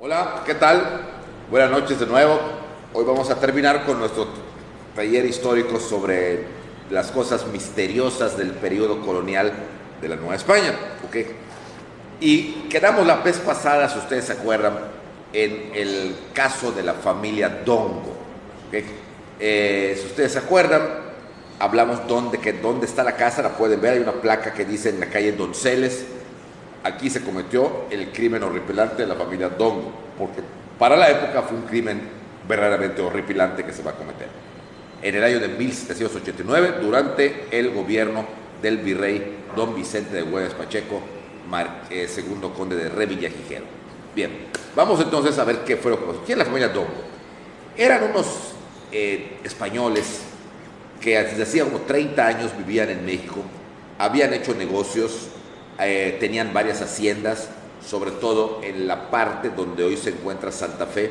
Hola, ¿qué tal? Buenas noches de nuevo. Hoy vamos a terminar con nuestro taller histórico sobre las cosas misteriosas del periodo colonial de la Nueva España. ¿Ok? Y quedamos la vez pasada, si ustedes se acuerdan, en el caso de la familia Dongo. ¿Ok? Si ustedes se acuerdan, hablamos dónde está la casa, la pueden ver, hay una placa que dice en la calle Donceles. Aquí se cometió el crimen horripilante de la familia Dongo, porque para la época fue un crimen verdaderamente horripilante que se va a cometer. En el año de 1789, durante el gobierno del virrey don Vicente de Güemes Pacheco, segundo conde de Revillagigedo. Bien, vamos entonces a ver qué fue lo que pasó. ¿Quién es la familia Dongo? Eran unos españoles que desde hacía como 30 años vivían en México, habían hecho negocios, tenían varias haciendas, sobre todo en la parte donde hoy se encuentra Santa Fe,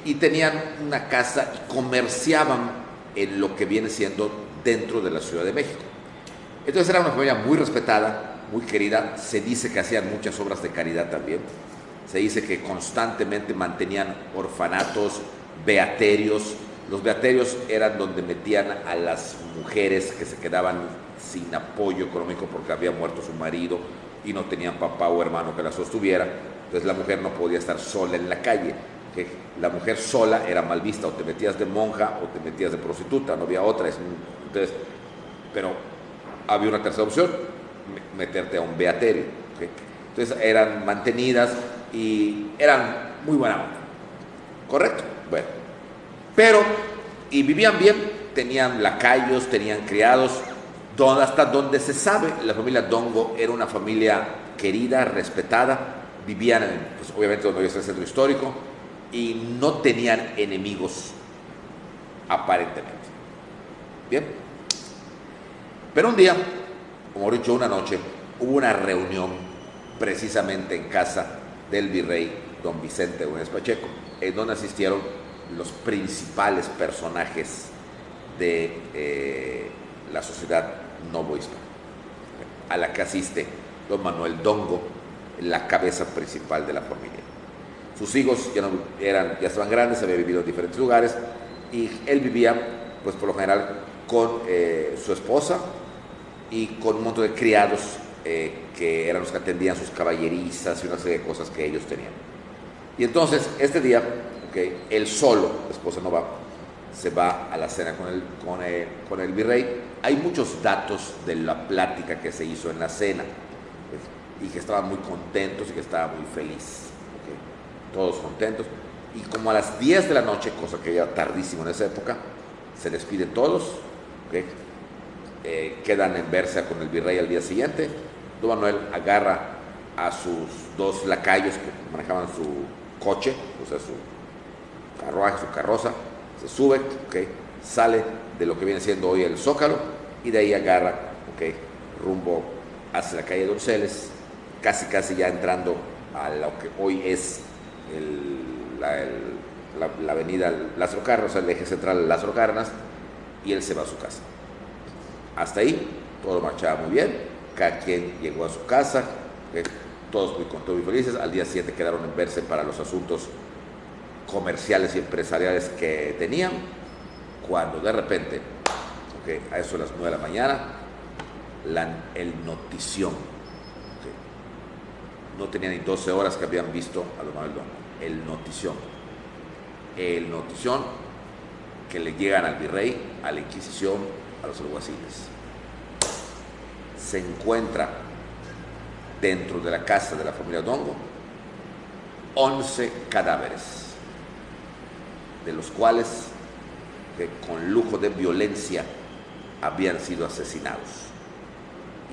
y tenían una casa y comerciaban en lo que viene siendo dentro de la Ciudad de México. Entonces era una familia muy respetada, muy querida, se dice que hacían muchas obras de caridad también, se dice que constantemente mantenían orfanatos, beaterios. Los beaterios eran donde metían a las mujeres que se quedaban sin apoyo económico porque había muerto su marido y no tenían papá o hermano que la sostuviera. Entonces la mujer no podía estar sola en la calle. Que la mujer sola era mal vista, o te metías de monja o te metías de prostituta, no había otra. Entonces, pero había una tercera opción, meterte a un beaterio. ¿Okay? Entonces eran mantenidas y eran muy buena onda. ¿Correcto? Bueno, pero, y vivían bien, tenían lacayos, tenían criados, hasta donde se sabe, la familia Dongo era una familia querida, respetada, vivían, pues, obviamente donde está el centro histórico, y no tenían enemigos, aparentemente. Bien, pero un día, como he dicho, una noche, hubo una reunión precisamente en casa del virrey don Vicente de Güemes Pacheco, en donde asistieron los principales personajes de la sociedad novohispana, a la que asiste don Manuel Dongo, la cabeza principal de la familia. Sus hijos ya estaban grandes, habían vivido en diferentes lugares, y él vivía, pues por lo general, con su esposa y con un montón de criados que eran los que atendían sus caballerizas y una serie de cosas que ellos tenían. Y entonces, este día, él solo, la esposa no va, se va a la cena con el virrey. Hay muchos datos de la plática que se hizo en la cena, y que estaban muy contentos y que estaba muy feliz. Todos contentos. Y como a las 10 de la noche, cosa que ya tardísimo en esa época, se despiden todos. Quedan en verse con el virrey al día siguiente. Don Manuel agarra a sus dos lacayos que manejaban su coche, o sea, su carruaje, su carroza, se sube, sale de lo que viene siendo hoy el Zócalo, y de ahí agarra, rumbo hacia la calle Donceles, casi ya entrando a lo que hoy es la avenida Lázaro Cárdenas, el eje central Lázaro Cárdenas, y él se va a su casa. Hasta ahí todo marchaba muy bien, cada quien llegó a su casa, todos muy contentos y felices. Al día siguiente quedaron en verse para los asuntos comerciales y empresariales que tenían, cuando de repente, a eso de las 9 de la mañana, el notición, no tenía ni 12 horas que habían visto a don Manuel Dongo, el notición que le llegan al virrey, a la Inquisición, a los alguaciles. Se encuentra dentro de la casa de la familia Dongo 11 cadáveres, de los cuales, con lujo de violencia, habían sido asesinados,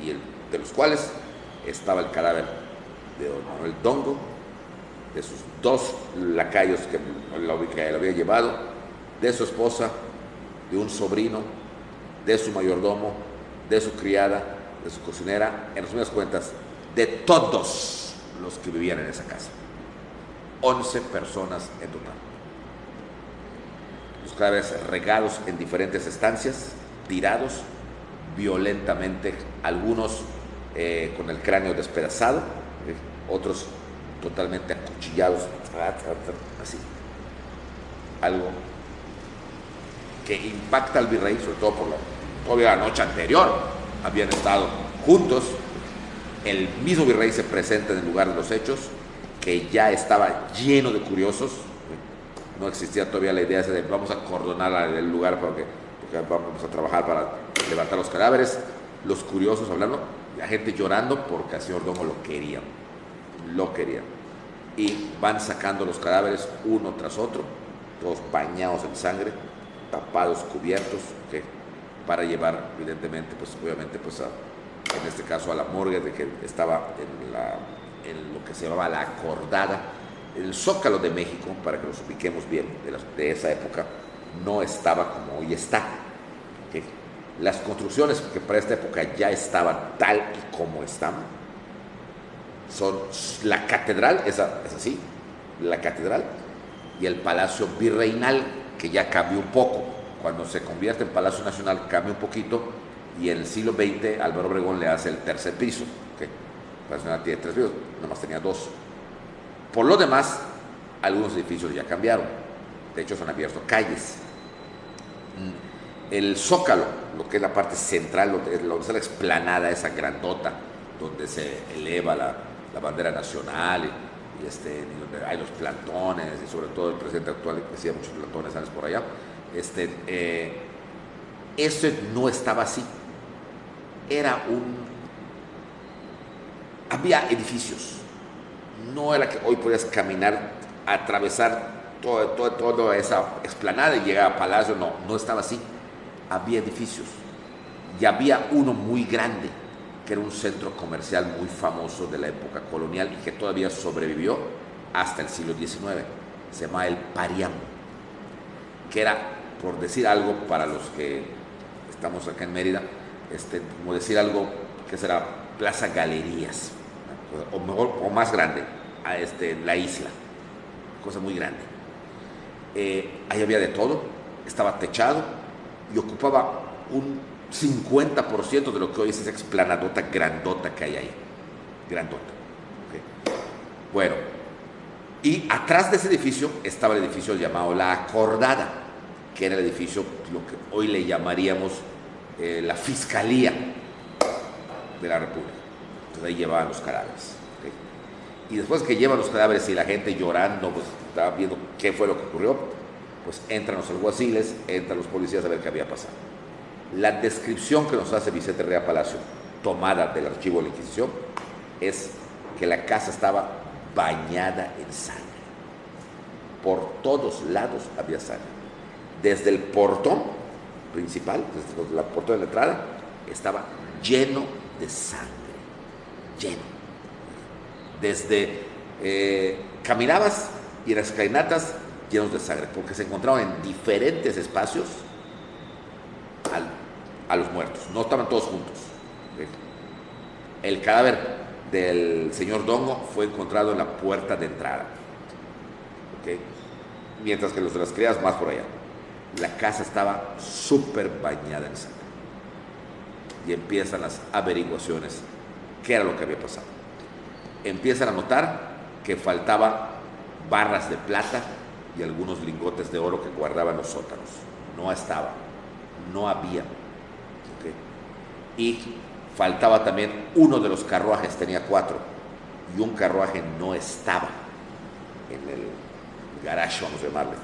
y de los cuales estaba el cadáver de don Manuel Dongo, de sus dos lacayos que lo había llevado, de su esposa, de un sobrino, de su mayordomo, de su criada, de su cocinera, en resumidas cuentas, de todos los que vivían en esa casa. 11 personas en total. Los cadáveres regados en diferentes estancias, tirados violentamente, algunos con el cráneo despedazado, otros totalmente acuchillados, así. Algo que impacta al virrey, sobre todo por todavía la noche anterior habían estado juntos. El mismo virrey se presenta en el lugar de los hechos, que ya estaba lleno de curiosos. No existía todavía la idea de vamos a cordonar el lugar porque vamos a trabajar para levantar los cadáveres. Los curiosos hablando, la gente llorando porque al señor Dongo lo querían. Y van sacando los cadáveres uno tras otro, todos bañados en sangre, tapados, cubiertos, para llevar, evidentemente, pues obviamente, pues en este caso a la morgue de que estaba en lo que se llamaba la Acordada. El Zócalo de México, para que nos ubiquemos bien, de esa época, no estaba como hoy está. Las construcciones que para esta época ya estaban tal y como están, son la catedral, es así, la catedral, y el Palacio Virreinal, que ya cambió un poco. Cuando se convierte en Palacio Nacional cambia un poquito, y en el siglo XX Álvaro Obregón le hace el tercer piso. El Palacio Nacional tiene 3 pisos, nomás tenía 2. Por lo demás, algunos edificios ya cambiaron. De hecho, se han abierto calles. El Zócalo, lo que es la parte central, lo que es la explanada esa grandota, donde se eleva la bandera nacional y donde hay los plantones, y sobre todo el presidente actual que hacía muchos plantones antes por allá, eso no estaba así. Había edificios. No era que hoy podías caminar, atravesar toda esa explanada y llegar a Palacio. No estaba así. Había edificios. Y había uno muy grande, que era un centro comercial muy famoso de la época colonial y que todavía sobrevivió hasta el siglo XIX. Se llamaba el Parián, que era, por decir algo, para los que estamos acá en Mérida, como decir algo que será Plaza Galerías, o mejor, o más grande, la isla, cosa muy grande. Ahí había de todo, estaba techado y ocupaba un 50% de lo que hoy es esa explanadota grandota que hay ahí, grandota. Bueno, y atrás de ese edificio estaba el edificio llamado La Acordada, que era el edificio, lo que hoy le llamaríamos la Fiscalía de la República. Entonces ahí llevaban los cadáveres. Y después que llevan los cadáveres y la gente llorando, pues estaba viendo qué fue lo que ocurrió, pues entran los alguaciles, entran los policías a ver qué había pasado. La descripción que nos hace Vicente Rea Palacio, tomada del archivo de la Inquisición, es que la casa estaba bañada en sangre. Por todos lados había sangre. Desde el portón principal, desde el portón de la entrada, estaba lleno de sangre. Lleno. Desde caminabas y las escalinatas llenos de sangre, porque se encontraban en diferentes espacios a los muertos, no estaban todos juntos. El cadáver del señor Dongo fue encontrado en la puerta de entrada, mientras que los de las criadas más por allá. La casa estaba súper bañada en sangre y empiezan las averiguaciones. ¿Qué era lo que había pasado? Empiezan a notar que faltaban barras de plata y algunos lingotes de oro que guardaban los sótanos. No estaba, no había. Y faltaba también uno de los carruajes, tenía 4, y un carruaje no estaba en el garage, vamos a llamarle.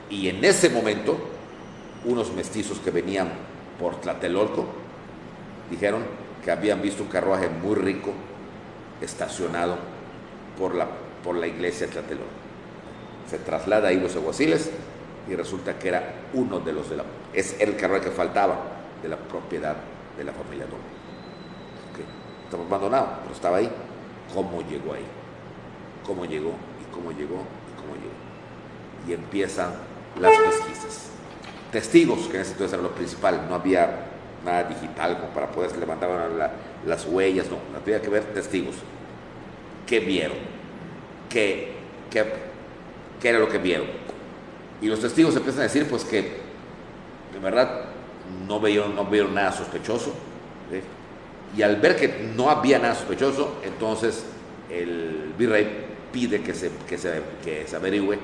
Y en ese momento, unos mestizos que venían por Tlatelolco dijeron que habían visto un carruaje muy rico estacionado por la iglesia de Tlatelolco. Se traslada ahí los alguaciles y resulta que era uno de los es el carruaje que faltaba de la propiedad de la familia Dongo. Estaba abandonado, pero estaba ahí. ¿Cómo llegó ahí? ¿Cómo llegó? ¿Y cómo llegó? ¿Y cómo llegó? Y empiezan las pesquisas. Testigos, que en ese entonces era lo principal, no había nada digital como para poder levantar las huellas, no tenía que ver testigos. ¿Qué vieron? ¿Qué era lo que vieron? Y los testigos empiezan a decir pues que de verdad no vieron nada sospechoso, y al ver que no había nada sospechoso, entonces el virrey pide que se averigüe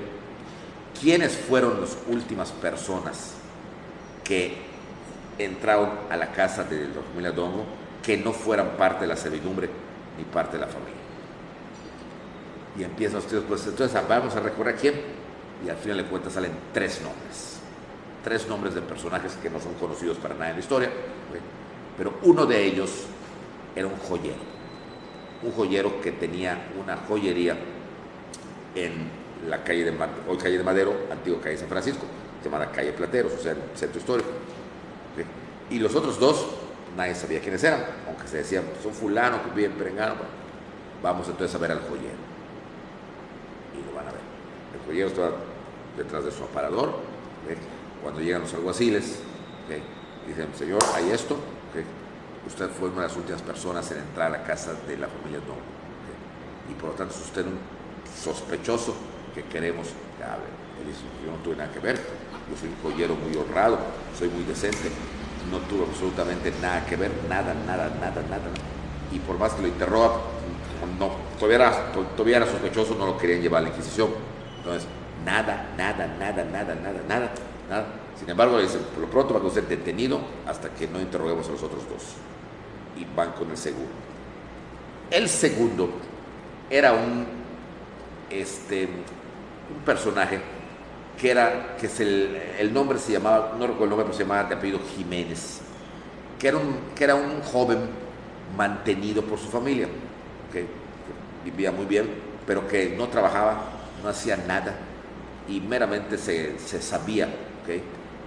quiénes fueron las últimas personas que entraron a la casa de la familia Dongo que no fueran parte de la servidumbre ni parte de la familia. Y empiezan los tíos, pues entonces vamos a recorrer a quién, y al final de cuentas salen tres nombres de personajes que no son conocidos para nada en la historia, pero uno de ellos era un joyero que tenía una joyería en la calle de, hoy calle de Madero, antigua calle de San Francisco, llamada calle Plateros, o sea, el centro histórico. Y los otros dos, nadie sabía quiénes eran, aunque se decían, son fulano que viven Perengano. Vamos entonces a ver al joyero. Y lo van a ver. El joyero estaba detrás de su aparador. Cuando llegan los alguaciles, dicen, señor, hay esto. Usted fue una de las últimas personas en entrar a la casa de la familia Dongo. Y por lo tanto es usted un sospechoso que queremos que hable. Él dice, yo no tuve nada que ver. Yo soy un joyero muy honrado, soy muy decente. No tuve absolutamente nada que ver, nada. Y por más que lo interroga, no, todavía era sospechoso, no lo querían llevar a la Inquisición. Entonces, nada. Sin embargo, le dicen, por lo pronto va a ser detenido hasta que no interroguemos a los otros dos. Y van con el segundo. El segundo era un personaje que el nombre se llamaba, no recuerdo el nombre, pero se llamaba de apellido Jiménez, que era un joven mantenido por su familia, que vivía muy bien, pero que no trabajaba, no hacía nada, y meramente se sabía que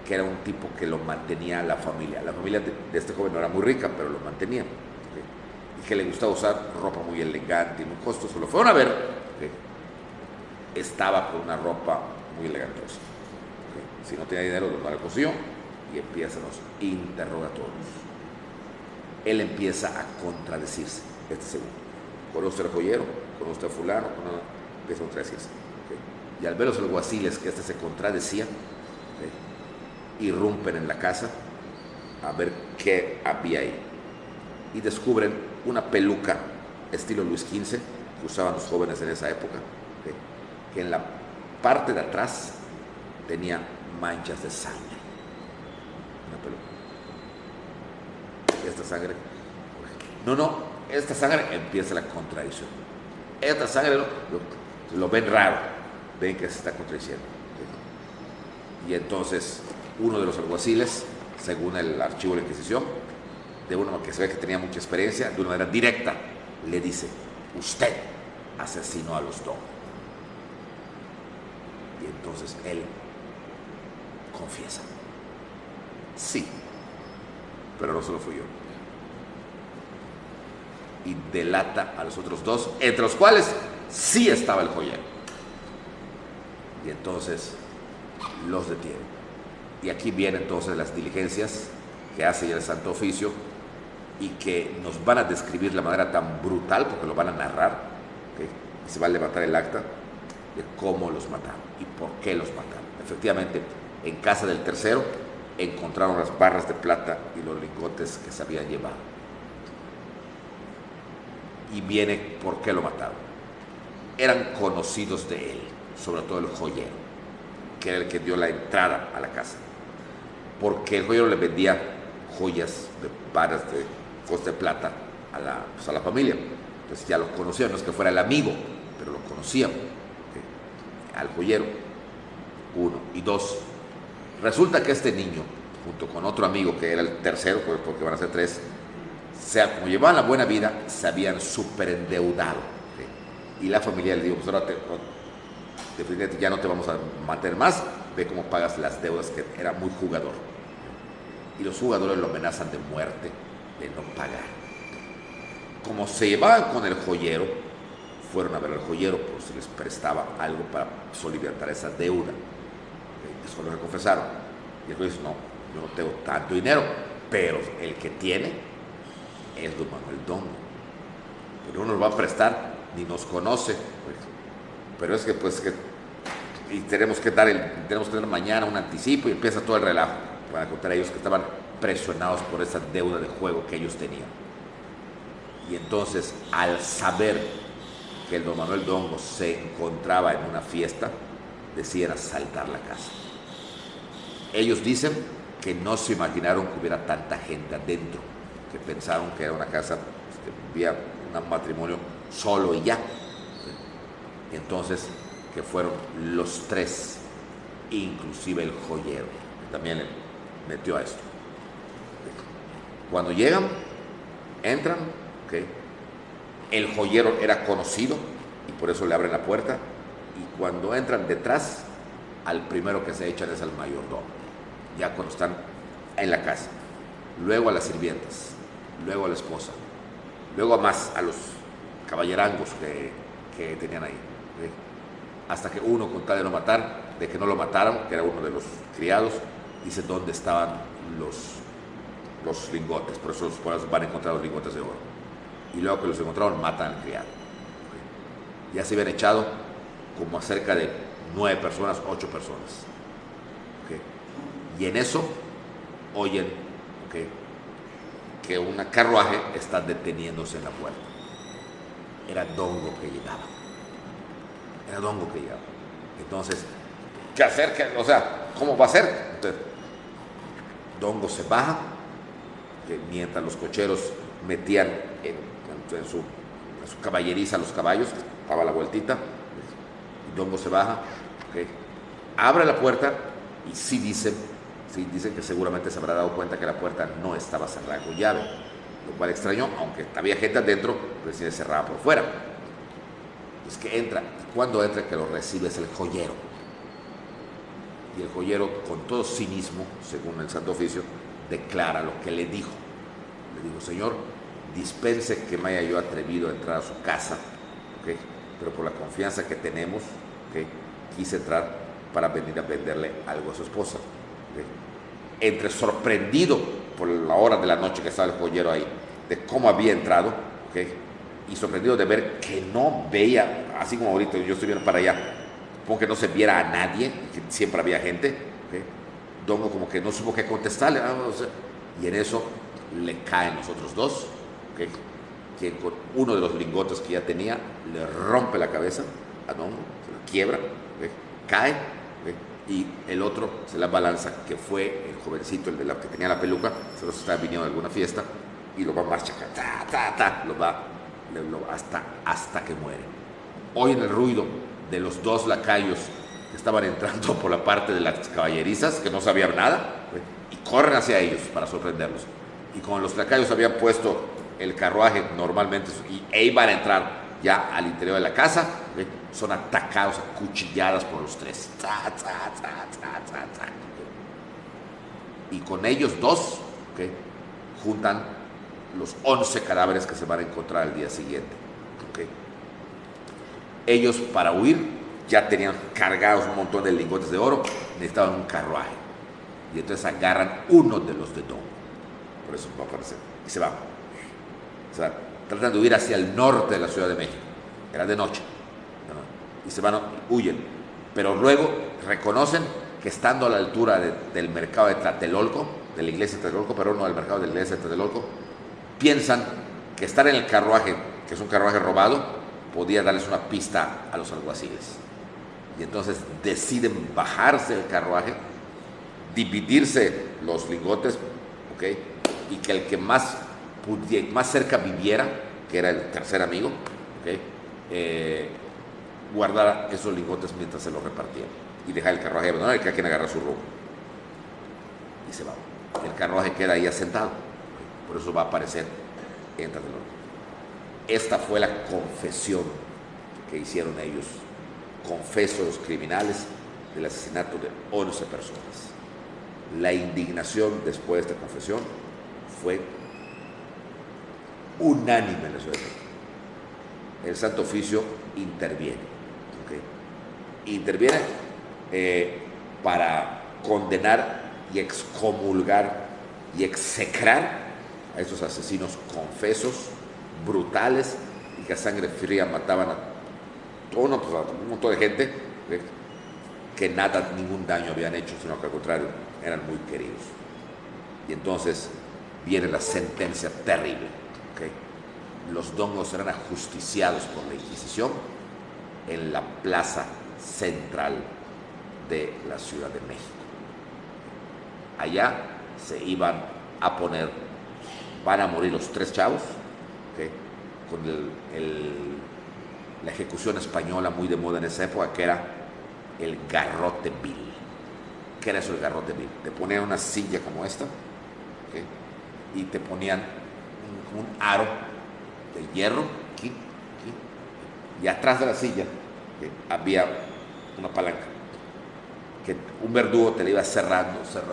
era un tipo que lo mantenía la familia. La familia de este joven no era muy rica, pero lo mantenía, y que le gustaba usar ropa muy elegante y muy costosa. Lo fueron a ver, estaba con una ropa muy elegantosa. Si no tenía dinero, no le consiguió, y empiezan los interrogatorios. Él empieza a contradecirse, este segundo. ¿Conoce al joyero? ¿Conoce a fulano? Empieza a contradecirse. Y al ver los alguaciles que se contradecía, irrumpen en la casa a ver qué había ahí. Y descubren una peluca estilo Luis XV que usaban los jóvenes en esa época, que en la parte de atrás tenía manchas de sangre. Una peluca. Esta sangre, esta sangre, empieza la contradicción. Esta sangre lo ven raro, ven que se está contradiciendo. Y entonces uno de los alguaciles, según el archivo de la Inquisición, de uno que se ve que tenía mucha experiencia, de una manera directa, le dice, usted asesinó a los Dongo. Y entonces él confiesa, sí, pero no solo fui yo. Y delata a los otros dos, entre los cuales sí estaba el joyero. Y entonces los detienen. Y aquí vienen entonces las diligencias que hace ya el Santo Oficio, y que nos van a describir la manera tan brutal, porque lo van a narrar, y se va a levantar el acta de cómo los mataron y por qué los mataron. Efectivamente, en casa del tercero encontraron las barras de plata y los lingotes que se habían llevado. Y viene por qué lo mataron. Eran conocidos de él, sobre todo el joyero, que era el que dio la entrada a la casa, porque el joyero le vendía joyas de barras de costa de plata a la familia. Entonces ya lo conocían, no es que fuera el amigo, pero lo conocían, al joyero. Uno. Y dos, resulta que este niño, junto con otro amigo que era el tercero, porque van a ser tres, como llevaban la buena vida, se habían superendeudado. Y la familia le dijo, pues ahora definitivamente ya no te vamos a mantener más, ve cómo pagas las deudas, que era muy jugador. Y los jugadores lo amenazan de muerte, de no pagar. Como se llevaban con el joyero, fueron a ver al joyero por si les prestaba algo para soliviantar esa deuda. Eso lo confesaron. Y el joyero dice, no, yo no tengo tanto dinero, pero el que tiene es don Manuel Dongo. Pero no nos va a prestar, ni nos conoce. Pero es que y tenemos que dar mañana un anticipo, y empieza todo el relajo para contar a ellos que estaban presionados por esa deuda de juego que ellos tenían. Y entonces, al saber que el don Manuel Dongo se encontraba en una fiesta, deciden asaltar la casa. Ellos dicen que no se imaginaron que hubiera tanta gente adentro, que pensaron que era una casa que vivía un matrimonio solo y ya. Y entonces que fueron los tres, inclusive el joyero, que también le metió a esto. Cuando llegan, entran, ¿okay? El joyero era conocido y por eso le abren la puerta, y cuando entran detrás, al primero que se echan es al mayordomo, ya cuando están en la casa, luego a las sirvientas, luego a la esposa, luego a los caballerangos que tenían ahí, ¿sí? Hasta que uno, con tal de no matar, de que no lo mataron, que era uno de los criados, dice dónde estaban los lingotes, por eso van a encontrar los lingotes de oro, y luego que los encontraron, matan al criado. ¿Sí? Ya se habían echado como a cerca de 9 personas, 8 personas. ¿Okay? Y en eso oyen, ¿okay?, que un carruaje está deteniéndose en la puerta. Era Dongo que llegaba. Era Dongo que llegaba. Entonces, ¿qué hacer? O sea, ¿cómo va a ser? Entonces, Dongo se baja, que mientras los cocheros metían en su caballeriza los caballos, daba la vueltita, y Dongo se baja, ¿okay?, abre la puerta y sí dicen que seguramente se habrá dado cuenta que la puerta no estaba cerrada con llave, lo cual extrañó, aunque había gente adentro, pero sí cerrada por fuera. Es que entra, y cuando entra, que lo recibe es el joyero. Y el joyero, con todo cinismo, según el Santo Oficio, declara lo que le dijo. Le dijo: señor, dispense que me haya yo atrevido a entrar a su casa, ¿okay?, pero por la confianza que tenemos, ¿okay?, quise entrar para venir a venderle algo a su esposa. ¿Okay? Entre sorprendido por la hora de la noche que estaba el joyero ahí, de cómo había entrado, ¿okay?, y sorprendido de ver que no veía, así como ahorita yo estoy viendo para allá, como que no se viera a nadie, que siempre había gente, ¿okay?, Dongo como que no supo qué contestarle, y en eso le caen los otros dos, ¿okay?, que con uno de los lingotes que ya tenía le rompe la cabeza a Dongo, se la quiebra, ¿okay?, cae, ¿okay?, y el otro se la balanza, que fue el jovencito, el de la que tenía la peluca, se los estaba viniendo de alguna fiesta, y lo va a machacar, hasta que muere. Oyen el ruido de los dos lacayos que estaban entrando por la parte de las caballerizas, que no sabían nada, ¿okay?, y corren hacia ellos para sorprenderlos. Y como los lacayos habían puesto el carruaje normalmente e iban a entrar ya al interior de la casa, ¿okay?, son atacados a cuchilladas por los tres. Y con ellos dos, ¿okay?, juntan los 11 cadáveres que se van a encontrar al día siguiente. ¿Okay? Ellos, para huir, ya tenían cargados un montón de lingotes de oro, necesitaban un carruaje. Y entonces agarran uno de los de Dongo. Por eso va a aparecer. Y se van. O sea, tratan de huir hacia el norte de la Ciudad de México. Era de noche. Y se van, huyen. Pero luego reconocen que estando a la altura del mercado de Tlatelolco, de la iglesia de Tlatelolco, pero no del mercado de la iglesia de Tlatelolco, piensan que estar en el carruaje, que es un carruaje robado, podía darles una pista a los alguaciles. Y entonces deciden bajarse del carruaje, dividirse los lingotes, ¿okay?, y que el que más cerca viviera, que era el tercer amigo, ¿okay?, guardara esos lingotes mientras se los repartían, y dejar el carruaje abandonado y cada quien agarra su rumbo. Y se va. El carruaje queda ahí asentado. ¿Okay? Por eso va a aparecer en Tlatelolco. Esta fue la confesión que hicieron ellos, confesos los criminales del asesinato de 11 personas. La indignación después de esta confesión fue unánime en la Ciudad de México. El Santo Oficio interviene. ¿Okay? Interviene para condenar y excomulgar y execrar a esos asesinos confesos, brutales, y que a sangre fría mataban a un montón de gente, ¿okay?, que ningún daño habían hecho, sino que al contrario, eran muy queridos. Y entonces viene la sentencia terrible, ¿okay?, los dongos eran ajusticiados por la Inquisición en la plaza central de la Ciudad de México. Allá se iban a poner, van a morir los 3 chavos, ¿okay? Con la ejecución española muy de moda en esa época, que era el garrote vil. ¿Qué era eso el garrote vil? Te ponían una silla como esta, ¿okay? Y te ponían un aro de hierro aquí, y atrás de la silla, ¿okay? Había una palanca que un verdugo te la iba cerrando hasta que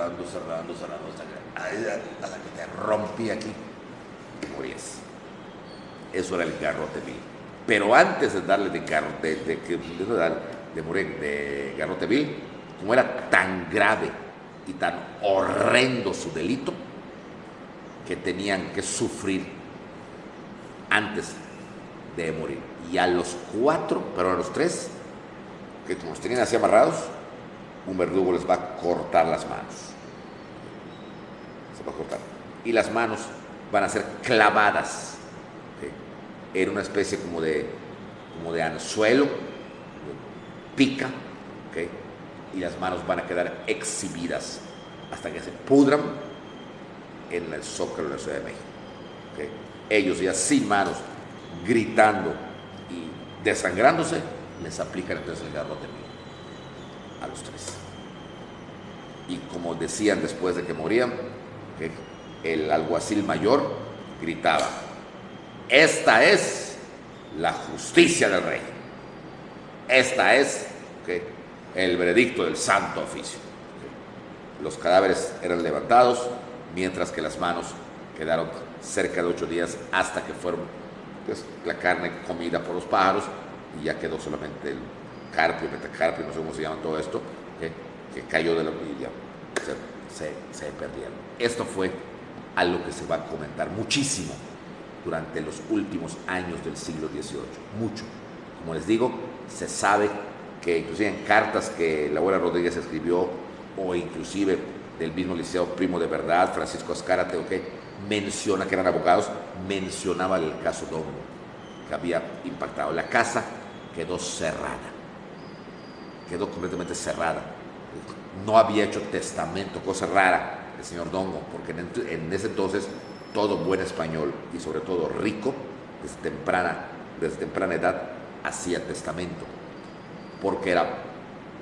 te rompía aquí y morías. Eso era el garrote vil. Pero antes de darle de morir de garrote vil, como era tan grave y tan horrendo su delito, que tenían que sufrir antes de morir. Y a los 4, pero a los 3, que como los tenían así amarrados, un verdugo les va a cortar las manos. Se va a cortar. Y las manos van a ser clavadas, ¿okay? En una especie como de anzuelo, pica, ¿okay? Y las manos van a quedar exhibidas hasta que se pudran en el Zócalo de la Ciudad de México, ¿okay? Ellos ya sin manos, gritando y desangrándose, les aplican entonces el garrote vil a los 3. Y como decían después de que morían, ¿okay? El alguacil mayor gritaba: esta es la justicia del rey, esta es, ¿okay?, el veredicto del Santo Oficio. ¿Okay? Los cadáveres eran levantados, mientras que las manos quedaron cerca de 8 días hasta que fueron, pues, la carne comida por los pájaros, y ya quedó solamente el carpio, metacarpio, no sé cómo se llama todo esto, ¿okay?, que cayó de la orilla, se perdieron. Esto fue algo que se va a comentar muchísimo durante los últimos años del siglo XVIII, mucho. Como les digo, se sabe que inclusive en cartas que la abuela Rodríguez escribió, o inclusive del mismo licenciado Primo de Verdad, Francisco Azcárate, ¿okay?, menciona que eran abogados, mencionaba el caso Dongo, que había impactado. La casa quedó cerrada, quedó completamente cerrada. No había hecho testamento, cosa rara, el señor Dongo, porque en ese entonces todo buen español, y sobre todo rico, desde temprana edad, hacía testamento, porque era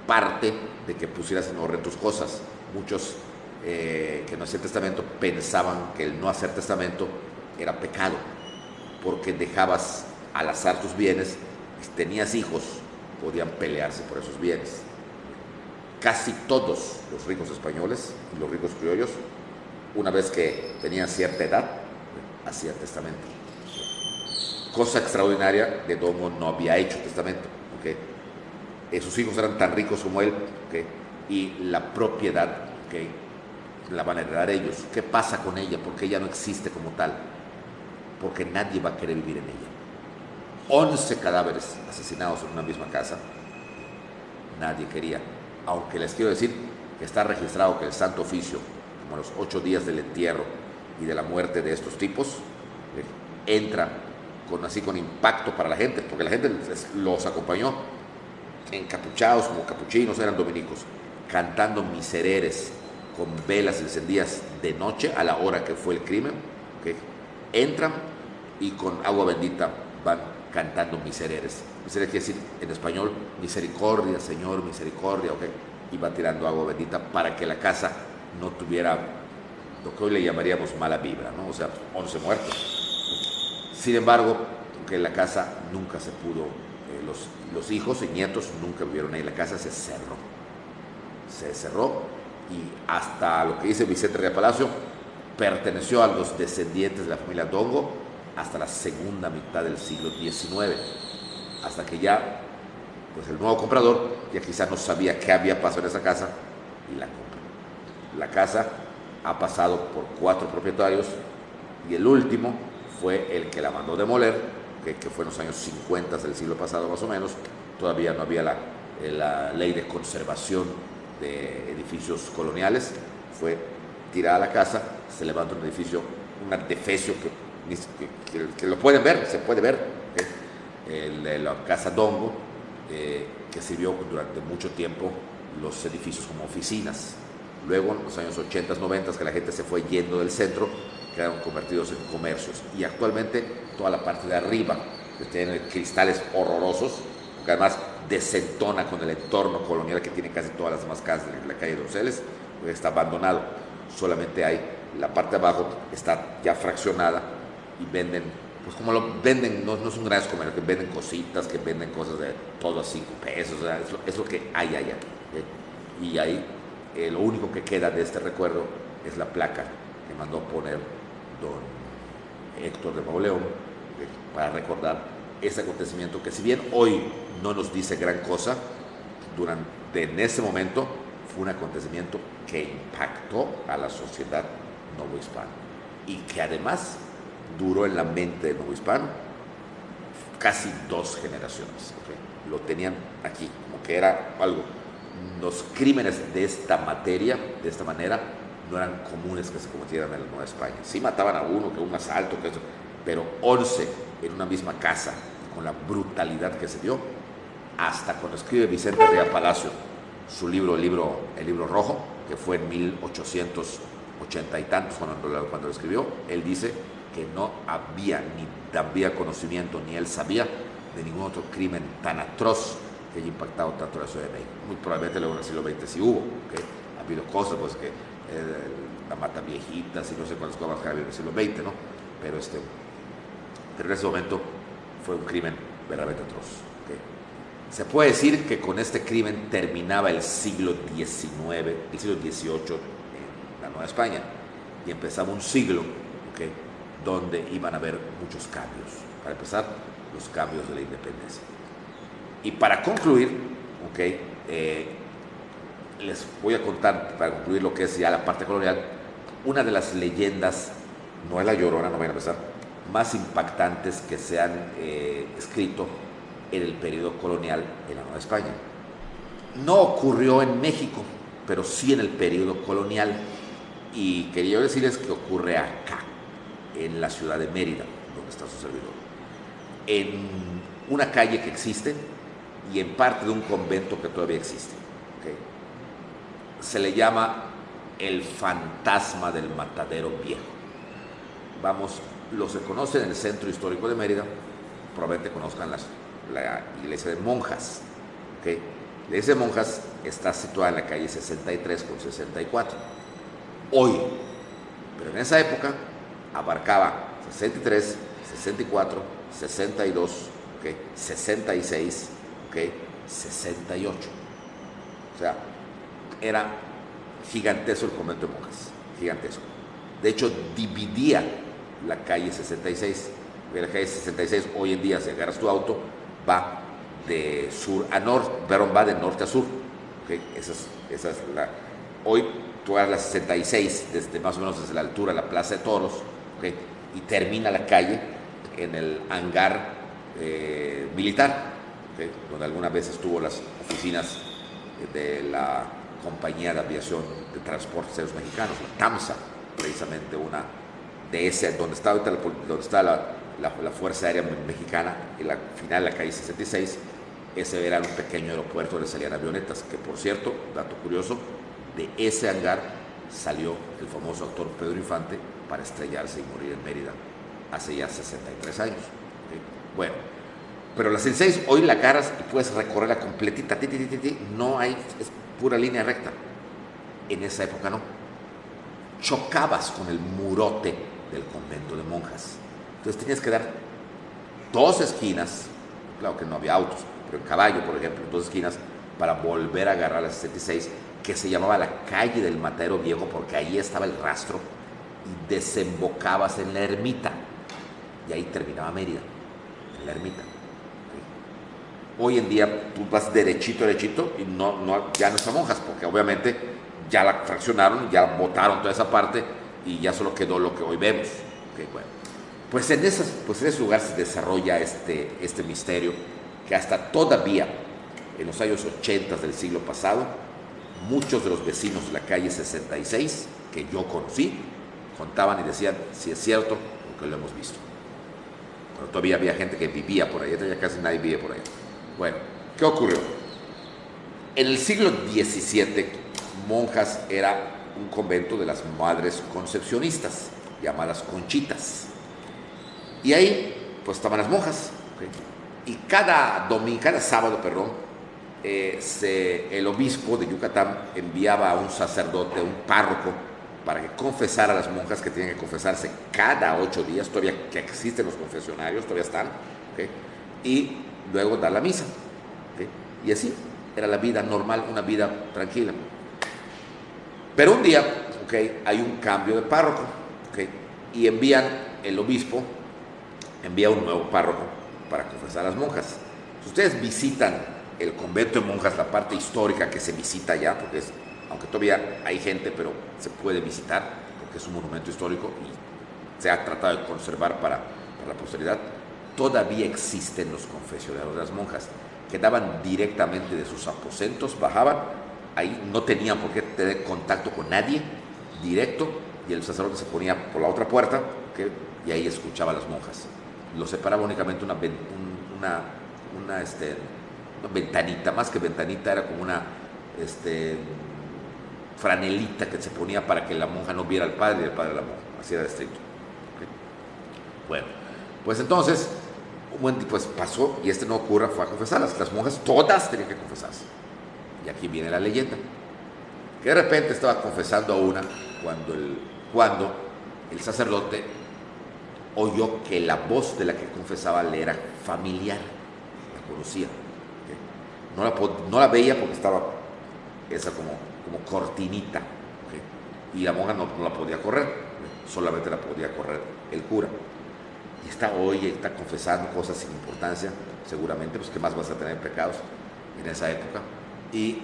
parte de que pusieras en orden tus cosas. Muchos que no hacían testamento pensaban que el no hacer testamento era pecado, porque dejabas al azar tus bienes, y si tenías hijos, podían pelearse por esos bienes. Casi todos los ricos españoles y los ricos criollos, una vez que tenían cierta edad, hacían testamento. Cosa extraordinaria, de Dongo no había hecho testamento, ¿okay? Sus hijos eran tan ricos como él, ¿okay?, y la propiedad, ¿okay?, la van a heredar ellos. ¿Qué pasa con ella? Porque ella no existe como tal, porque nadie va a querer vivir en ella. 11 cadáveres asesinados en una misma casa, nadie quería. Aunque les quiero decir que está registrado que el Santo Oficio, como a los 8 días del entierro y de la muerte de estos tipos, entra con impacto para la gente, porque la gente los acompañó encapuchados como capuchinos, eran dominicos, cantando misereres con velas encendidas de noche a la hora que fue el crimen, ¿okay? Entran y con agua bendita van cantando misereres. Misereres quiere decir en español misericordia, Señor, misericordia, ¿okay? Y va tirando agua bendita para que la casa no tuviera lo que hoy le llamaríamos mala vibra, ¿no? O sea, 11 muertos. Sin embargo, que la casa nunca se pudo, los hijos y nietos nunca vivieron ahí. La casa se cerró, y hasta lo que dice Vicente Ría Palacio, perteneció a los descendientes de la familia Dongo hasta la segunda mitad del siglo XIX, hasta que ya, pues, el nuevo comprador ya quizá no sabía qué había pasado en esa casa y la compró. La casa ha pasado por 4 propietarios, y el último fue el que la mandó demoler, que fue en los años 50 del siglo pasado más o menos. Todavía no había la ley de conservación de edificios coloniales. Fue tirada la casa, se levanta un edificio, un artefacto que que lo pueden ver, se puede ver, la Casa Dongo, que sirvió durante mucho tiempo los edificios como oficinas. Luego, en los años 80, 90, que la gente se fue yendo del centro, quedaron convertidos en comercios. Y actualmente, toda la parte de arriba, que tiene cristales horrorosos, porque además desentona con el entorno colonial que tiene casi todas las demás casas de la calle Donceles, pues está abandonado. Solamente hay la parte de abajo, está ya fraccionada y venden, pues como lo venden, no son grandes comercios, que venden cositas, que venden cosas de todo a 5 pesos, o sea, es lo que hay allá. Y ahí lo único que queda de este recuerdo es la placa que mandó poner don Héctor de Mauleón para recordar ese acontecimiento que, si bien hoy no nos dice gran cosa, en ese momento fue un acontecimiento que impactó a la sociedad novohispana y que además duró en la mente del novohispano casi 2 generaciones. Lo tenían aquí, como que era algo. Los crímenes de esta materia, de esta manera, no eran comunes que se cometieran en la Nueva España. Sí mataban a uno, que un asalto, que eso, pero 11 en una misma casa, con la brutalidad que se dio, hasta cuando escribe Vicente Ría Palacio su libro, el libro Rojo, que fue en 1880 y tantos cuando lo escribió. Él dice que no había conocimiento, ni él sabía de ningún otro crimen tan atroz que haya impactado tanto la Ciudad de México. Muy probablemente luego en el siglo XX sí hubo, ¿okay? Ha habido cosas, pues que la mata viejitas y no sé cuántas cosas que ha habido en el siglo XX, ¿no? Pero en ese momento fue un crimen verdaderamente atroz. ¿Okay? Se puede decir que con este crimen terminaba el siglo XIX, el siglo XVIII en la Nueva España, y empezaba un siglo, ¿okay?, donde iban a haber muchos cambios. Para empezar, los cambios de la independencia. Y para concluir, ¿okay?, les voy a contar, para concluir lo que es ya la parte colonial, una de las leyendas, no es la Llorona, no vayan a pensar, más impactantes que se han escrito en el periodo colonial en la Nueva España. No ocurrió en México, pero sí en el periodo colonial, y quería decirles que ocurre acá, en la ciudad de Mérida, donde está su servidor, en una calle que existe y en parte de un convento que todavía existe. ¿Okay? Se le llama el fantasma del Matadero Viejo. Vamos, los que conocen el centro histórico de Mérida probablemente conozcan la iglesia de monjas. ¿Okay? La iglesia de monjas está situada en la calle 63 con 64. Hoy, pero en esa época abarcaba 63, 64, 62, ¿okay?, 66, ¿okay?, 68. O sea, era gigantesco el convento de monjas, gigantesco. De hecho, dividía la calle 66. La calle 66 hoy en día, si agarras tu auto, va de sur a norte, perdón, va de norte a sur. ¿Okay? Esa es la. Hoy tú agarras la 66 desde más o menos desde la altura de la Plaza de Toros, ¿okay?, y termina la calle en el hangar militar, ¿okay?, donde alguna vez estuvo las oficinas de la compañía de aviación de transportes aéreos mexicanos, la TAMSA, precisamente una de ese, donde está la Fuerza Aérea Mexicana, en la final de la calle 66. Ese era un pequeño aeropuerto donde salían avionetas, que por cierto, dato curioso, de ese hangar salió el famoso actor Pedro Infante para estrellarse y morir en Mérida hace ya 63 años. ¿Okay? Bueno, pero la 66 hoy la agarras y puedes recorrerla completita, no hay, es pura línea recta. En esa época no. Chocabas con el murote del convento de monjas. Entonces tenías que dar 2 esquinas, claro que no había autos, pero en caballo, por ejemplo, 2 esquinas para volver a agarrar la 66, que se llamaba la calle del Matadero Viejo, porque ahí estaba el rastro, y desembocabas en la ermita, y ahí terminaba Mérida, en la ermita. Hoy en día tú vas derechito y ya no son monjas, porque obviamente ya la fraccionaron, ya botaron toda esa parte y ya solo quedó lo que hoy vemos. Okay, bueno. Pues en ese lugar se desarrolla este misterio que hasta todavía en los años 80 del siglo pasado, muchos de los vecinos de la calle 66 que yo conocí contaban y decían si es cierto porque lo hemos visto. Pero todavía había gente que vivía por ahí, ya casi nadie vive por ahí. Bueno, ¿qué ocurrió? En el siglo XVII, monjas era un convento de las madres concepcionistas, llamadas conchitas. Y ahí, pues estaban las monjas. ¿Okay? Y cada sábado, el obispo de Yucatán enviaba a un sacerdote, un párroco, para que confesara a las monjas, que tenían que confesarse cada 8 días, todavía que existen los confesionarios, todavía están, ¿okay? Y luego dar la misa. ¿Okay? Y así era la vida normal, una vida tranquila. Pero un día, ¿okay?, hay un cambio de párroco, ¿okay? Y el obispo envía un nuevo párroco para confesar a las monjas. Si ustedes visitan el convento de monjas, la parte histórica que se visita ya, porque aunque todavía hay gente, pero se puede visitar, porque es un monumento histórico y se ha tratado de conservar para la posteridad, todavía existen los confesionarios de las monjas, que daban directamente de sus aposentos, bajaban, ahí no tenían por qué tener contacto con nadie, directo, y el sacerdote se ponía por la otra puerta, ¿okay?, y ahí escuchaba a las monjas. Lo separaba únicamente una ventanita, más que ventanita, era como una franelita que se ponía para que la monja no viera al padre y el padre a la monja, así era de estricto. ¿Okay? Bueno, pues entonces, pues pasó y no cura fue a confesarlas. Las monjas todas tenían que confesarse. Y aquí viene la leyenda, que de repente estaba confesando a una cuando el sacerdote oyó que la voz de la que confesaba le era familiar, la conocía. ¿Okay? No la veía porque estaba esa como cortinita, ¿okay? Y la monja no la podía correr, ¿okay?, solamente la podía correr el cura. Y está confesando cosas sin importancia, seguramente, pues que más vas a tener pecados en esa época. Y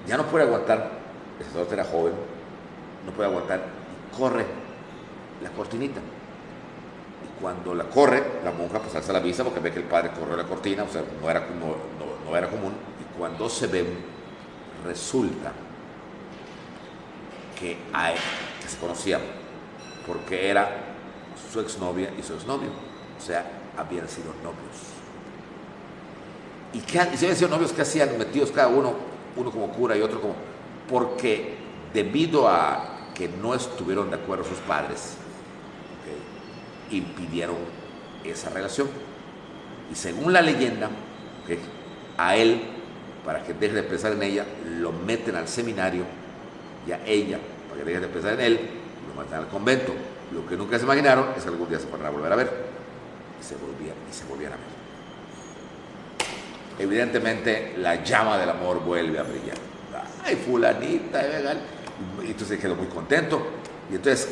ya no puede aguantar, el sacerdote era joven, no puede aguantar y corre la cortinita. Y cuando la corre, la monja pues alza la vista porque ve que el padre corrió la cortina, o sea, no era común. Y cuando se ven, resulta que se conocían, porque era su exnovia y su exnovio, o sea, habían sido novios. ¿Y si habían sido novios, qué hacían metidos cada uno como cura y otro como? Porque debido a que no estuvieron de acuerdo sus padres, ¿okay?, impidieron esa relación. Y según la leyenda, ¿okay?, a él, para que deje de pensar en ella, lo meten al seminario, y a ella, para que deje de pensar en él, lo meten al convento. Lo que nunca se imaginaron es que algún día se van a volver a ver, y se volvían a ver. Evidentemente la llama del amor vuelve a brillar. Ay, fulanita, y entonces quedó muy contento. Y entonces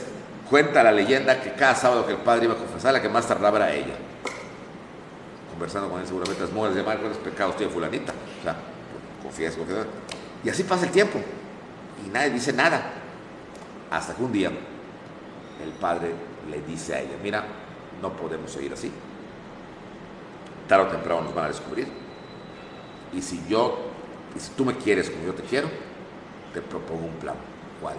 cuenta la leyenda que cada sábado que el padre iba a confesar, la que más tardaba era ella. Conversando con él, seguramente las mujeres de ¿cuáles pecados tiene fulanita? O sea, confiesa. Y así pasa el tiempo y nadie dice nada, hasta que un día el padre le dice a ella: mira, no podemos seguir así, tarde o temprano nos van a descubrir, y si tú me quieres como yo te quiero, te propongo un plan. ¿Cuál?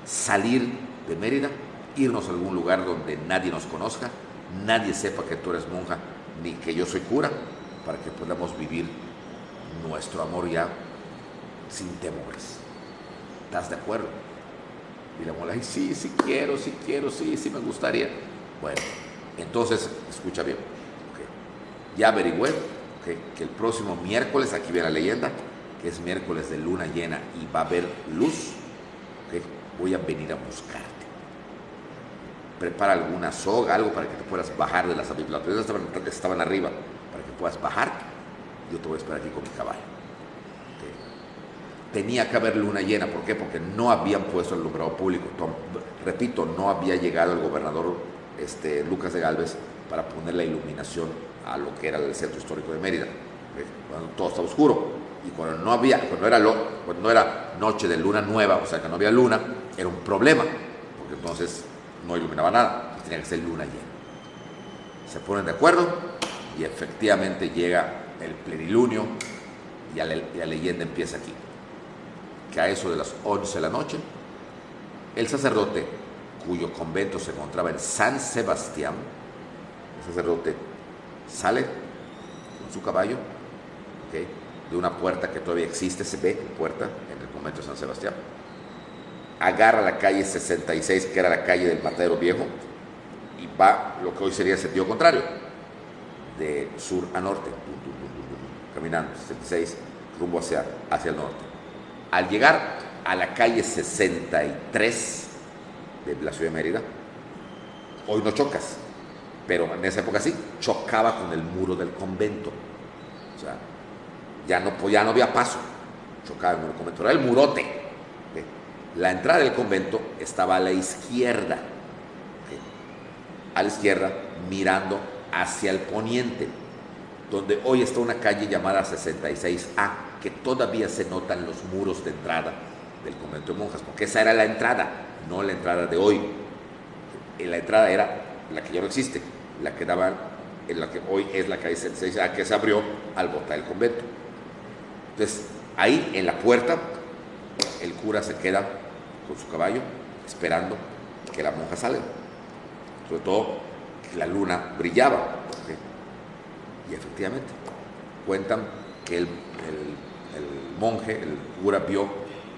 Salir de Mérida, irnos a algún lugar donde nadie nos conozca, nadie sepa que tú eres monja ni que yo soy cura, para que podamos vivir nuestro amor ya sin temores. ¿Estás de acuerdo? Y la monja: ay, sí quiero, sí me gustaría. Bueno, entonces escucha bien, ¿okay? Ya averigüé, ¿okay?, que el próximo miércoles, aquí viene la leyenda, que es miércoles de luna llena y va a haber luz, ¿okay?, voy a venir a buscarte. Prepara alguna soga, algo para que te puedas bajar de las aviplatorias, estaban arriba, para que puedas bajar. Yo te voy a esperar aquí con mi caballo. ¿Okay? Tenía que haber luna llena. ¿Por qué? Porque no habían puesto el alumbrado público. Repito, no había llegado el gobernador Lucas de Gálvez para poner la iluminación a lo que era el centro histórico de Mérida. ¿Okay? Cuando todo estaba oscuro. Y cuando no era noche de luna nueva, o sea que no había luna, era un problema, porque entonces no iluminaba nada, tenía que ser luna llena. Se ponen de acuerdo y efectivamente llega el plenilunio y la leyenda empieza aquí, que a eso de las 11 de la noche El sacerdote, cuyo convento se encontraba en San Sebastián, el sacerdote sale con su caballo, ¿okay?, de una puerta que todavía existe, se ve puerta en el convento de San Sebastián, agarra la calle 66, que era la calle del Matadero Viejo, y va lo que hoy sería el sentido contrario, de sur a norte, caminando 66 rumbo hacia el norte. Al llegar a la calle 63 de la ciudad de Mérida, hoy no chocas, pero en esa época sí, chocaba con el muro del convento. O sea, ya no había paso, chocaba el muro del convento, era el murote. ¿Okay? La entrada del convento estaba a la izquierda, ¿okay?, a la izquierda, mirando hacia el poniente, donde hoy está una calle llamada 66A, que todavía se notan los muros de entrada del convento de monjas, porque esa era la entrada, no la entrada de hoy. La entrada era la que ya no existe, la que daba en la que hoy es la calle 66A, que se abrió al botar el convento. Entonces, ahí en la puerta, el cura se queda con su caballo esperando que la monja salga. Sobre todo que la luna brillaba, ¿okay? Y efectivamente cuentan que el monje, el cura, vio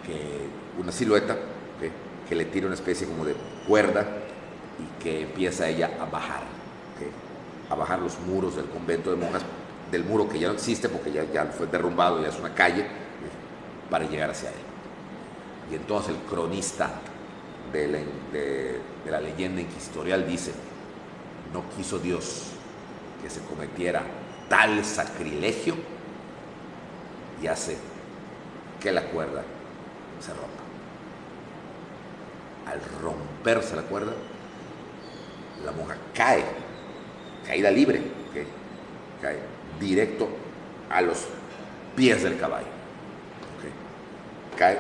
que una silueta, ¿okay?, que le tira una especie como de cuerda y que empieza ella a bajar, ¿okay?, a bajar los muros del convento de monjas, del muro que ya no existe porque ya fue derrumbado, ya es una calle, ¿okay?, para llegar hacia él. Y entonces el cronista de la leyenda inquisitorial dice: no quiso Dios que se cometiera tal sacrilegio y hace que la cuerda se rompa. Al romperse la cuerda, la monja cae, caída libre, ¿okay?, cae directo a los pies del caballo, ¿okay?, cae,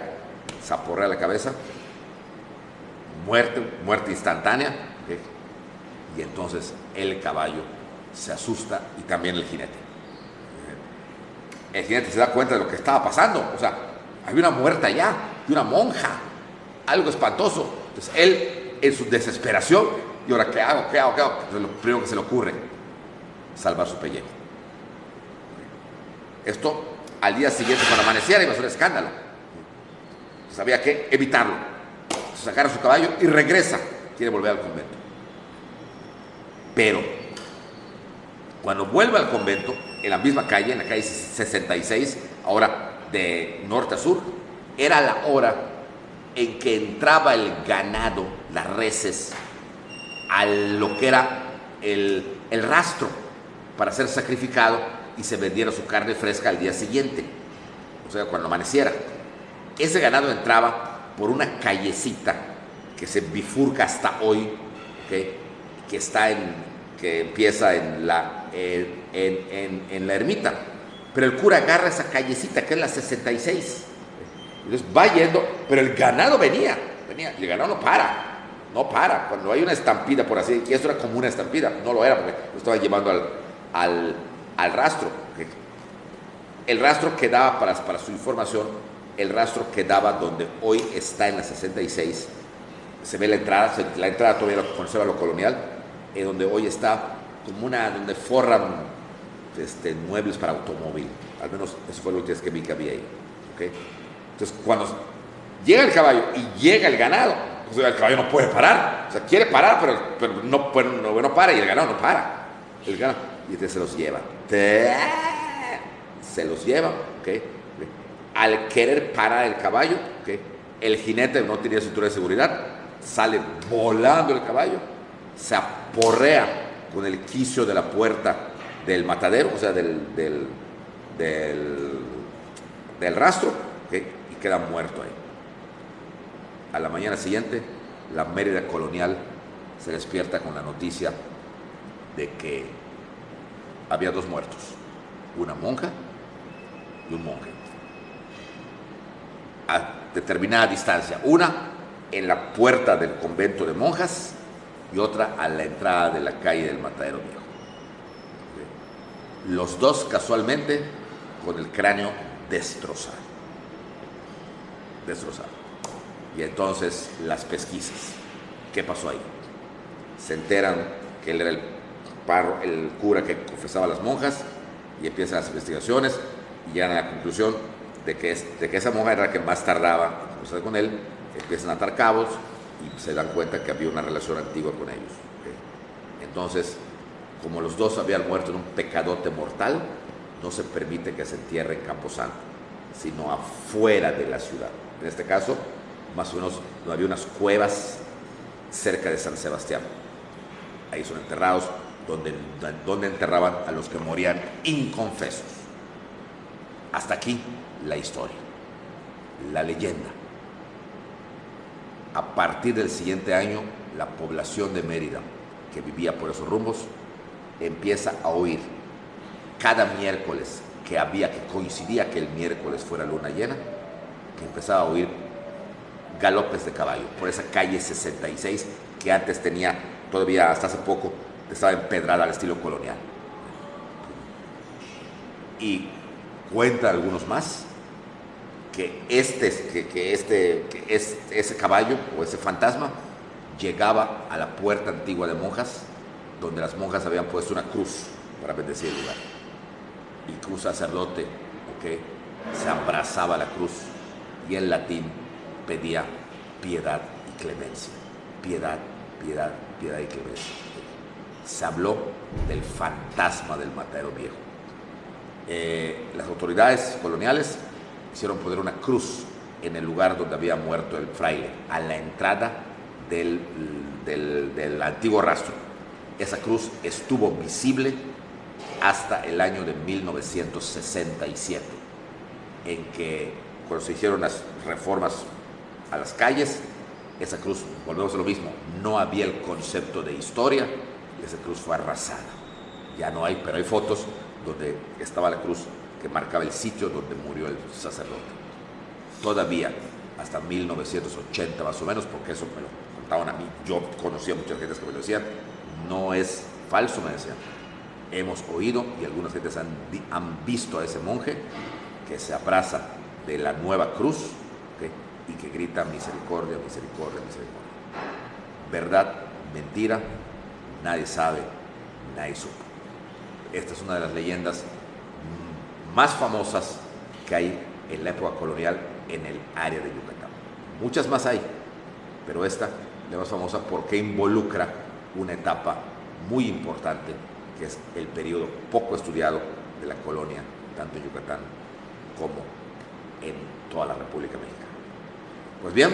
zaporrea la cabeza, muerte instantánea, ¿okay?, y entonces el caballo se asusta y también el jinete. El jinete se da cuenta de lo que estaba pasando, o sea, había una muerta allá, y una monja, algo espantoso. Entonces él, en su desesperación, y ahora, ¿qué hago? Entonces, lo primero que se le ocurre, salvar su pellejo. Esto al día siguiente, cuando amaneciera, iba a ser un escándalo. Entonces había que evitarlo. Entonces agarra su caballo y regresa, quiere volver al convento. Pero cuando vuelve al convento, en la misma calle, en la calle 66, ahora de norte a sur, era la hora en que entraba el ganado, las reses, a lo que era el rastro para ser sacrificado y se vendiera su carne fresca al día siguiente, o sea, cuando amaneciera. Ese ganado entraba por una callecita que se bifurca hasta hoy, ¿okay?, que empieza en la ermita, pero el cura agarra esa callecita que es la 66, entonces va yendo, pero el ganado venía, y el ganado no para, cuando hay una estampida, por así, y esto era como una estampida, no lo era porque lo estaban llevando al rastro, ¿okay? El rastro que daba, para su información, el rastro que daba donde hoy está en la 66, se ve la entrada todavía conserva lo colonial, donde hoy está como donde forran muebles para automóvil, al menos eso fue lo última vez que vi que había ahí, ¿okay? Entonces cuando llega el caballo y llega el ganado, o sea, el caballo no puede parar, o sea, quiere parar, pero no para, y el ganado no para, y entonces se los lleva, ¿okay? Al querer parar el caballo, ¿okay?, el jinete no tenía cinturón de seguridad, sale volando el caballo, se aporrea con el quicio de la puerta del matadero, o sea, del rastro, ¿okay?, y queda muerto ahí. A la mañana siguiente, la Mérida colonial se despierta con la noticia de que había 2 muertos, una monja y un monje, a determinada distancia, una en la puerta del convento de monjas y otra a la entrada de la calle del Matadero Viejo. Los 2 casualmente con el cráneo destrozado. Y entonces las pesquisas. ¿Qué pasó ahí? Se enteran que él era el cura que confesaba a las monjas y empiezan las investigaciones y llegan a la conclusión de que esa monja era la que más tardaba en conversar con él. Empiezan a atar cabos y se dan cuenta que había una relación antigua con ellos. Entonces, como los dos habían muerto en un pecadote mortal, no se permite que se entierre en Camposanto, sino afuera de la ciudad. En este caso, más o menos, había unas cuevas cerca de San Sebastián. Ahí son enterrados, donde enterraban a los que morían inconfesos. Hasta aquí la historia, la leyenda. A partir del siguiente año, la población de Mérida, que vivía por esos rumbos, empieza a oír cada miércoles que coincidía que el miércoles fuera luna llena, que empezaba a oír galopes de caballo por esa calle 66 que antes tenía, todavía hasta hace poco, estaba empedrada al estilo colonial. Y cuenta algunos más que ese caballo o ese fantasma llegaba a la puerta antigua de monjas, donde las monjas habían puesto una cruz para bendecir el lugar. Y un sacerdote, se abrazaba a la cruz y en latín pedía piedad y clemencia. Piedad, piedad, piedad y clemencia. Se habló del fantasma del matadero viejo. Las autoridades coloniales hicieron poner una cruz en el lugar donde había muerto el fraile, a la entrada del antiguo rastro. Esa cruz estuvo visible hasta el año de 1967, en que cuando se hicieron las reformas a las calles, esa cruz, volvemos a lo mismo, no había el concepto de historia, y esa cruz fue arrasada. Ya no hay, pero hay fotos donde estaba la cruz que marcaba el sitio donde murió el sacerdote. Todavía, hasta 1980 más o menos, porque eso me lo contaban a mí, yo conocía a muchas gentes que me lo decían, no es falso, me decían. Hemos oído y algunas gentes han visto a ese monje que se abraza de la nueva cruz, y que grita misericordia, misericordia, misericordia. Verdad, mentira, nadie sabe, nadie supo. Esta es una de las leyendas más famosas que hay en la época colonial en el área de Yucatán. Muchas más hay, pero esta es la más famosa porque involucra una etapa muy importante, que es el periodo poco estudiado de la colonia, tanto en Yucatán como en toda la República Mexicana. Pues bien,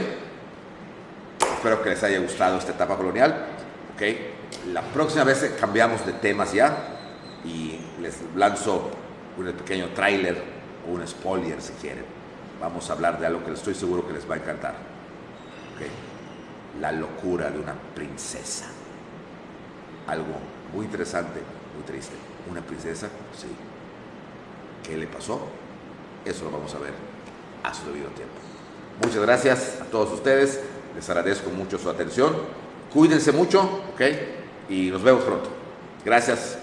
espero que les haya gustado esta etapa colonial. La próxima vez cambiamos de temas ya y les lanzo un pequeño tráiler o un spoiler si quieren. Vamos a hablar de algo que estoy seguro que les va a encantar. La locura de una princesa. Algo muy interesante, muy triste. Una princesa, sí. ¿Qué le pasó? Eso lo vamos a ver a su debido tiempo. Muchas gracias a todos ustedes. Les agradezco mucho su atención. Cuídense mucho, y nos vemos pronto. Gracias.